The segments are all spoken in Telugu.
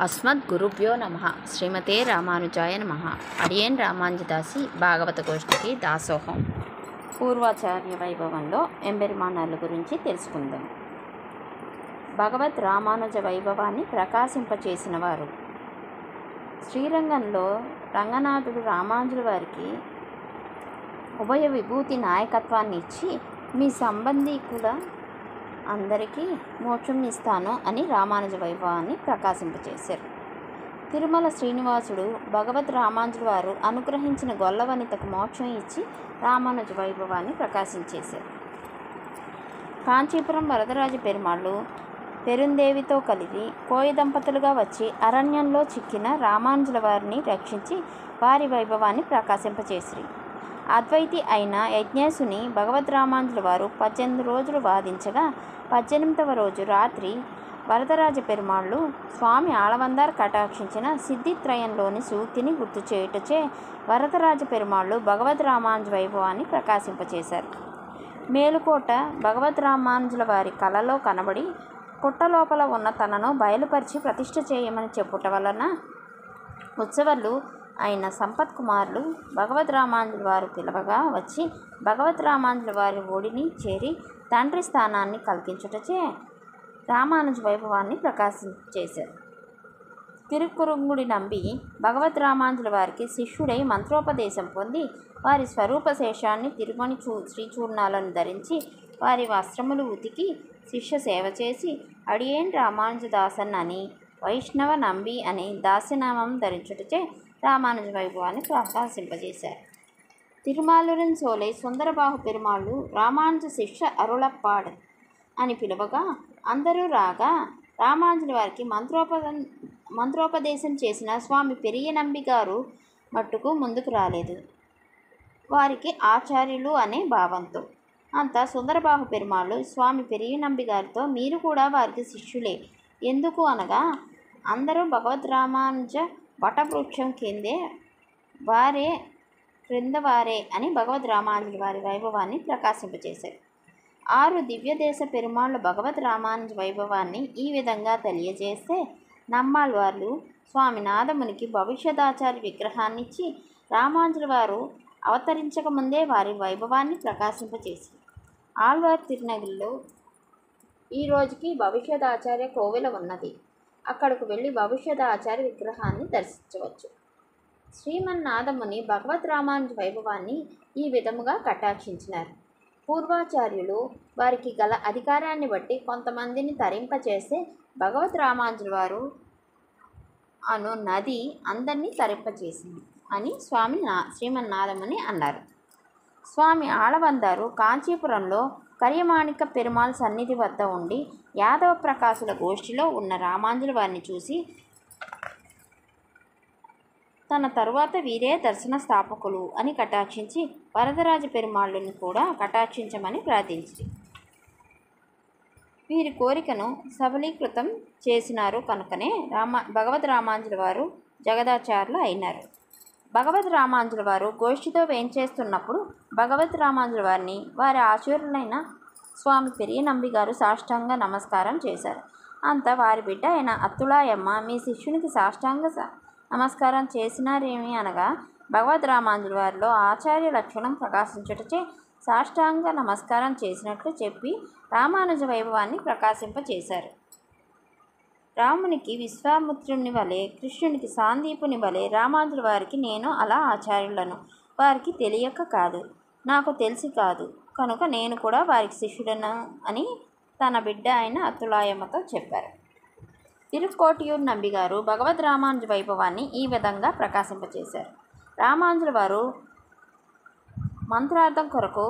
అస్మద్గురుభ్యో నమః. శ్రీమతే రామానుజాయ నమః. అడియేన్ రామాంజదాసి భాగవత గోష్ఠికి దాసోహం. పూర్వాచార్య వైభవంలో ఎంబెరుమానార్ల గురించి తెలుసుకుందాం. భగవద్ రామానుజ వైభవాన్ని ప్రకాశింపచేసిన వారు. శ్రీరంగంలో రంగనాథుడు రామానుజుల వారికి ఉభయ విభూతి నాయకత్వాన్ని ఇచ్చి మీ సంబంధీకుల అందరికీ మోక్షం ఇస్తాను అని రామానుజ వైభవాన్ని ప్రకాశింపచేశారు. తిరుమల శ్రీనివాసుడు భగవద్ రామానుజుల వారు అనుగ్రహించిన గొల్లవనితకు మోక్షం ఇచ్చి రామానుజ వైభవాన్ని ప్రకాశించేశారు. కాంచీపురం వరదరాజ పెరుమాళ్ళు పెరుందేవితో కలిగి కోయ దంపతులుగా వచ్చి అరణ్యంలో చిక్కిన రామానుజుల వారిని రక్షించి వారి వైభవాన్ని ప్రకాశింపచేసిరి. అద్వైతి అయిన యజ్ఞేశుని భగవద్ రామానుజుల వారు 18 రోజులు వాదించగా 18వ రోజు రాత్రి వరదరాజ పెరుమాళ్ళు స్వామి ఆళవందార్ కటాక్షించిన సిద్ధిత్రయంలోని సూక్తిని గుర్తు చేయుటచే వరదరాజ పెరుమాళ్ళు భగవద్ రామానుజ వైభవాన్ని ప్రకాశింపచేశారు. మేలుకోట భగవద్ రామానుజుల వారి కలలో కనబడి పుట్టలోపల ఉన్న తనను బయలుపరిచి ప్రతిష్ఠ చేయమని చెప్పుట వలన ఉత్సవర్లు అయిన సంపత్ కుమారులు భగవద్ రామానుజుల వారు పిలవగా వచ్చి భగవద్ రామానుజుల వారి ఒడిని చేరి తండ్రి స్థానాన్ని కల్పించుటచే రామానుజ వైభవాన్ని ప్రకాశించేశారు. తిరుక్కురుంగుడి నంబి భగవద్ రామానుజుల వారికి శిష్యుడై మంత్రోపదేశం పొంది వారి స్వరూప శేషాన్ని తిరుమణి శ్రీచూర్ణాలను ధరించి వారి వస్త్రములు ఉతికి శిష్య సేవ చేసి అడియేన్ రామానుజదాసన్ అని వైష్ణవ నంబి అని దాస్యనామం ధరించుటచే రామానుజ వైభవాన్ని ప్రకాశింపజేశారు. తిరుమాలురన్ సోలై సుందరబాహు పెరుమాళ్ళు రామానుజ శిష్య అరుళప్పాడ్ అని పిలువగా అందరూ రాగా రామానుజుల వారికి మంత్రోపదేశం చేసిన స్వామి పెరియ నంబి గారు మట్టుకు ముందుకు రాలేదు. వారికి ఆచార్యులు అనే భావంతో అంతా సుందరబాహు పెరుమాళ్ళు స్వామి పెరియ నంబి గారితో మీరు కూడా వారికి శిష్యులే ఎందుకు అనగా అందరూ భగవద్ రామానుజ వటవృక్షం కిందే వారే క్రిందవారే అని భగవద్ రామానుజుల వారి వైభవాన్ని ప్రకాశింపచేశారు. 6 దివ్యదేశ పెరుమాళ్ళ భగవద్ రామానుజ వైభవాన్ని ఈ విధంగా తెలియజేస్తే నమ్మాళ్వార్లు స్వామి నాదమునికి భవిష్యదాచార్య విగ్రహాన్నిచ్చి రామానుజుల వారు అవతరించకముందే వారి వైభవాన్ని ప్రకాశింపచేశారు. ఆళ్వార్ తిరునగిరిలో ఈ రోజుకి భవిష్యదాచార్య కోవెల ఉన్నది. అక్కడకు వెళ్ళి భవిష్యదాచార్య విగ్రహాన్ని దర్శించవచ్చు. శ్రీమన్నాథముని భగవద్ రామానుజ వైభవాన్ని ఈ విధముగా కటాక్షించినారు. పూర్వాచార్యులు వారికి గల అధికారాన్ని బట్టి కొంతమందిని తరింపచేస్తే భగవద్ రామానుజుల వారు అను నది అందరినీ తరింపచేసింది అని స్వామి శ్రీమన్నాథముని అన్నారు. స్వామి ఆళవందారు కాంచీపురంలో కర్యమాణిక పెరుమాళ్ సన్నిధి వద్ద ఉండి యాదవ ప్రకాశుల గోష్ఠిలో ఉన్న రామానుజుల వారిని చూసి తన తరువాత వీరే దర్శన స్థాపకులు అని కటాక్షించి వరదరాజ పెరుమాళ్ళను కూడా కటాక్షించమని ప్రార్థించి వీరి కోరికను సబలీకృతం చేసినారు కనుకనే భగవద్ రామానుజుల వారు జగదాచార్యులు అయినారు. భగవద్ రామానుజుల వారు గోష్ఠితో వేంచేస్తున్నప్పుడు భగవద్ రామానుజుల వారిని వారి ఆచార్యులైన స్వామి పెరియ నంబి గారు సాష్టాంగ నమస్కారం చేశారు. అంతా వారి బిడ్డ అయిన అత్తులాయమ్మ మీ శిష్యునికి సాష్టాంగ నమస్కారం చేసినారేమి అనగా భగవద్ రామానుజుల వారిలో ఆచార్య లక్షణం ప్రకాశించుటచే సాష్టాంగ నమస్కారం చేసినట్లు చెప్పి రామానుజ వైభవాన్ని ప్రకాశింపచేశారు. రామునికి విశ్వామిత్రుని వలె కృష్ణునికి సాందీపుని వలె రామానుజుల వారికి నేను అలా ఆచార్యులను వారికి తెలియక కాదు నాకు తెలిసి కాదు కనుక నేను కూడా వారికి శిష్యుడను అని తన బిడ్డ అయిన అతులాయమ్మతో చెప్పారు. తిరుక్కోటియూర్ నంబి గారు భగవద్ రామానుజ వైభవాన్ని ఈ విధంగా ప్రకాశింపచేశారు. రామానుజుల వారు మంత్రార్థం కొరకు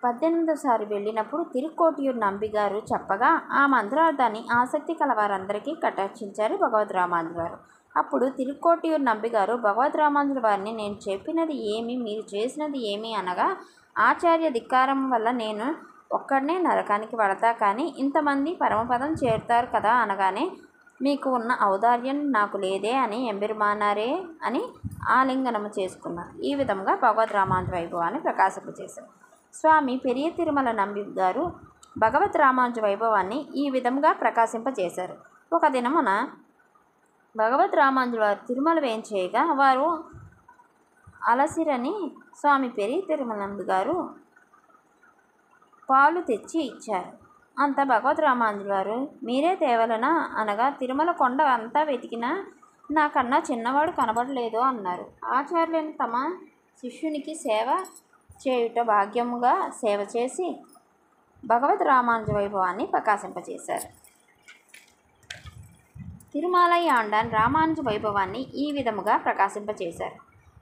18వసారి వెళ్ళినప్పుడు తిరుక్కోటియూర్ నంబి గారు చెప్పగా ఆ మంత్రార్థాన్ని ఆసక్తి కలవారందరికీ కటాక్షించారు భగవద్ రామానుజుల వారు. అప్పుడు తిరుక్కోటియూర్ నంబి గారు భగవద్ రామానుజుల వారిని నేను చెప్పినది ఏమి మీరు చేసినది ఏమి అనగా ఆచార్య ధిక్కారం వల్ల నేను ఒక్కడనే నరకానికి పడతా కానీ ఇంతమంది పరమపదం చేరుతారు కదా అనగానే మీకు ఉన్న ఔదార్యం నాకు లేదే అని ఎంబెరుమానారే అని ఆలింగనము చేసుకున్నారు. ఈ విధంగా భగవద్ రామానుజ వైభవాన్ని ప్రకాశింపచేశారు. స్వామి పెరియ తిరుమల నంబి గారు భగవద్ రామానుజ వైభవాన్ని ఈ విధంగా ప్రకాశింపచేశారు. ఒక దినమున భగవద్ రామానుజుల వారు తిరుమల వేయించేయగా వారు అలసిరని స్వామి పెరి తిరుమలంబి గారు పాలు తెచ్చి ఇచ్చారు. అంత భగవద్ రామానుజుల వారు మీరే తేవలనా అనగా తిరుమల కొండ అంతా వెతికినా నాకన్నా చిన్నవాడు కనబడలేదు అన్నారు. ఆచార్యులను తమ శిష్యునికి సేవ చేయుట భాగ్యముగా సేవ చేసి భగవద్ రామానుజ వైభవాన్ని ప్రకాశింపచేశారు. తిరుమలై ఆండాన్ రామానుజ వైభవాన్ని ఈ విధముగా ప్రకాశింపచేశారు.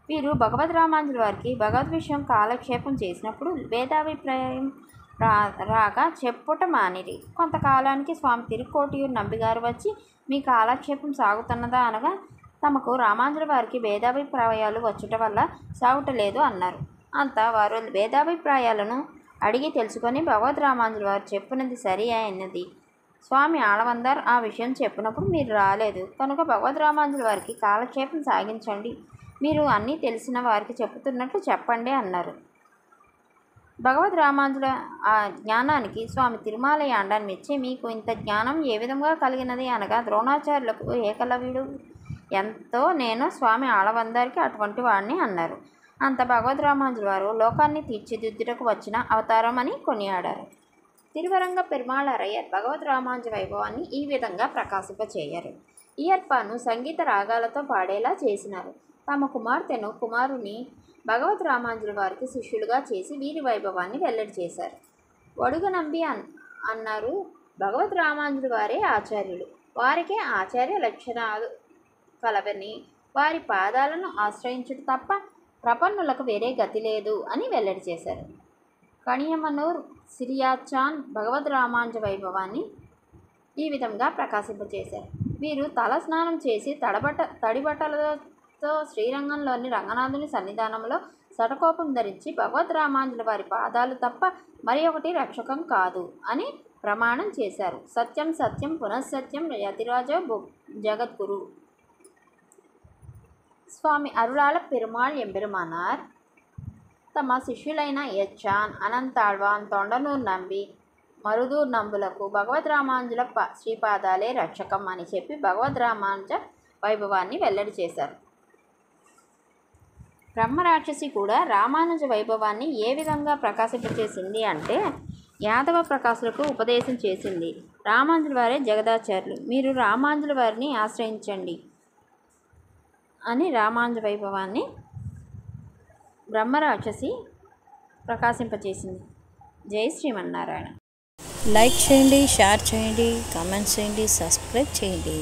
వీరు భగవద్ రామానుజుల వారికి భగవద్ విషయం కాలక్షేపం చేసినప్పుడు భేదాభిప్రాయం రాగా చెప్పుట మానిరి. కొంతకాలానికి స్వామి తిరుక్కోటియూరు నంబిగారు వచ్చి మీ కాలక్షేపం సాగుతున్నదా అనగా తమకు రామానుజుల వారికి భేదాభిప్రాయాలు వచ్చుట వల్ల సాగుటలేదు అన్నారు. అంతా వారు భేదాభిప్రాయాలను అడిగి తెలుసుకొని భగవద్ రామానుజుల వారు చెప్పినది సరి అయినది. స్వామి ఆళవందర్ ఆ విషయం చెప్పినప్పుడు మీరు రాలేదు కనుక భగవద్ రామానుజుల వారికి కాలక్షేపం సాగించండి, మీరు అన్నీ తెలిసిన వారికి చెప్పుతున్నట్లు చెప్పండి అన్నారు. భగవద్ రామానుజుల ఆ జ్ఞానానికి స్వామి తిరుమలై ఆండాన్ మెచ్చి మీకు ఇంత జ్ఞానం ఏ విధంగా కలిగినది అనగా ద్రోణాచార్యులకు ఏకలవ్యుడు ఎంతో నేను స్వామి ఆళవందరికి అటువంటి వాడిని అన్నారు. అంత భగవద్ రామానుజుల వారు లోకాన్ని తీర్చిదిద్దుటకు వచ్చిన అవతారం అని కొనియాడారు. తిరువరంగ పెరుమాళరయ్యర్ భగవద్ రామానుజ వైభవాన్ని ఈ విధంగా ప్రకాశింపచేయరు. ఇయర్పాను సంగీత రాగాలతో పాడేలా చేసినారు. తమ కుమార్తెను కుమారుని భగవద్ రామానుజుల వారికి శిష్యులుగా చేసి వీరి వైభవాన్ని వెల్లడి చేశారు. వడుగనంబి అన్నారు భగవద్ రామానుజుల వారే ఆచార్యులు, వారికే ఆచార్య లక్షణాలు కలవని వారి పాదాలను ఆశ్రయించుట తప్ప ప్రపన్నులకు వేరే గతి లేదు అని వెల్లడి చేశారు. కణియమనూర్ సిరియాచాన్ భగవద్ రామానుజ వైభవాన్ని ఈ విధంగా ప్రకాశింపచేశారు. వీరు తల స్నానం చేసి తడిబట్టలతో శ్రీరంగంలోని రంగనాథుని సన్నిధానంలో శటకోపం ధరించి భగవద్ రామానుజుల వారి పాదాలు తప్ప మరి ఒకటి రక్షకం కాదు అని ప్రమాణం చేశారు. సత్యం సత్యం పునఃసత్యం యతిరాజో జగద్గురు. స్వామి అరుళాల పెరుమాళ్ ఎంబెరుమానార్ తమ శిష్యులైన యచ్చాన్, అనంతాళ్వాన్, తొండనూరు నంబి, మరుదూరు నంబులకు భగవద్ రామానుజుల శ్రీపాదాలే రక్షకం అని చెప్పి భగవద్ రామానుజ వైభవాన్ని వెల్లడి చేశారు. బ్రహ్మరాక్షసి కూడా రామానుజ వైభవాన్ని ఏ విధంగా ప్రకాశింపచేసింది అంటే యాదవ ప్రకాశులకు ఉపదేశం చేసింది. రామానుజుల వారే జగదాచార్యులు, మీరు రామానుజుల వారిని ఆశ్రయించండి అని రామానుజ వైభవాన్ని బ్రహ్మరాక్షసి ప్రకాశింపచేసింది. జై శ్రీమన్నారాయణ. లైక్ చేయండి, షేర్ చేయండి, కామెంట్స్ చేయండి, సబ్స్క్రైబ్ చేయండి.